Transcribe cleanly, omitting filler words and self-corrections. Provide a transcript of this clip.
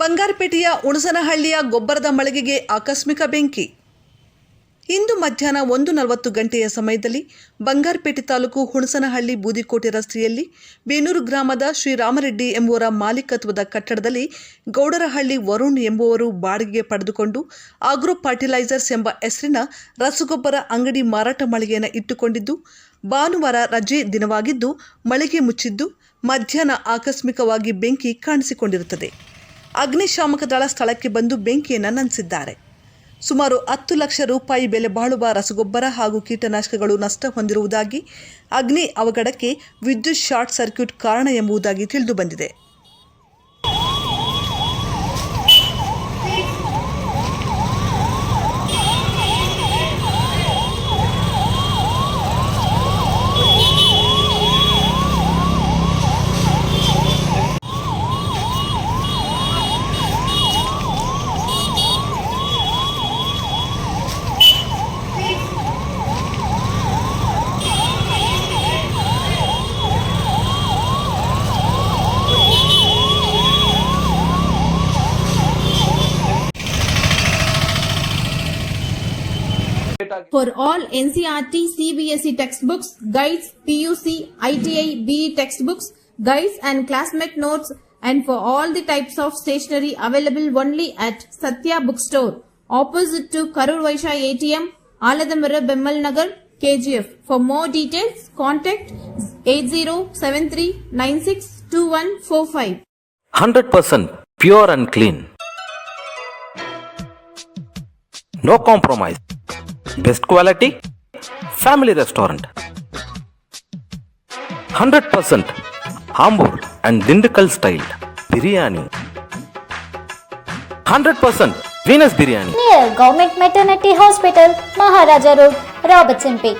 ಬಂಗಾರಪೇಟೆಯ ಹುಣಸನಹಳ್ಳಿಯ ಗೊಬ್ಬರದ ಮಳಿಗೆಗೆ ಆಕಸ್ಮಿಕ ಬೆಂಕಿ. ಇಂದು ಮಧ್ಯಾಹ್ನ 1:40 ಗಂಟೆಯ ಸಮಯದಲ್ಲಿ ಬಂಗಾರಪೇಟೆ ತಾಲೂಕು ಹುಣಸನಹಳ್ಳಿ ಬೂದಿಕೋಟೆ ರಸ್ತೆಯಲ್ಲಿ ಬೇನೂರು ಗ್ರಾಮದ ಶ್ರೀರಾಮರೆಡ್ಡಿ ಎಂಬುವರ ಮಾಲೀಕತ್ವದ ಕಟ್ಟಡದಲ್ಲಿ ಗೌಡರಹಳ್ಳಿ ವರುಣ್ ಎಂಬುವರು ಬಾಡಿಗೆಗೆ ಪಡೆದುಕೊಂಡು ಆಗ್ರೋ ಫರ್ಟಿಲೈಸರ್ಸ್ ಎಂಬ ಹೆಸರಿನ ರಸಗೊಬ್ಬರ ಅಂಗಡಿ ಮಾರಾಟ ಮಳಿಗೆಯನ್ನು ಇಟ್ಟುಕೊಂಡಿದ್ದು, ಭಾನುವಾರ ರಜೆ ದಿನವಾಗಿದ್ದು ಮಳಿಗೆ ಮುಚ್ಚಿದ್ದು ಮಧ್ಯಾಹ್ನ ಆಕಸ್ಮಿಕವಾಗಿ ಬೆಂಕಿ ಕಾಣಿಸಿಕೊಂಡಿರುತ್ತದೆ. ಅಗ್ನಿಶಾಮಕ ದಳ ಸ್ಥಳಕ್ಕೆ ಬಂದು ಬೆಂಕಿಯನ್ನು ನಂದಿಸಿದ್ದಾರೆ. ಸುಮಾರು 10 ಲಕ್ಷ ರೂಪಾಯಿ ಬೆಲೆ ಬಾಳುವ ರಸಗೊಬ್ಬರ ಹಾಗೂ ಕೀಟನಾಶಕಗಳು ನಷ್ಟ ಹೊಂದಿರುವುದಾಗಿ, ಅಗ್ನಿ ಅವಘಡಕ್ಕೆ ವಿದ್ಯುತ್ ಶಾರ್ಟ್ ಸರ್ಕ್ಯೂಟ್ ಕಾರಣ ಎಂಬುದಾಗಿ ತಿಳಿದುಬಂದಿದೆ. For all NCERT, CBSE textbooks, guides, PUC, ITI, BE textbooks, guides and classmate notes, and for all the types of stationery available only at Satya Bookstore, opposite to Karur Vaishya ATM, Aladamara Bemmal Nagar, KGF. For more details, contact 8073962145. 100% pure and clean. No compromise. Best quality, family restaurant. 100% Ambur and Dindukal style biryani. 100% Venus biryani. Near Government Maternity Hospital, Maharaja Road, Robertson Peak.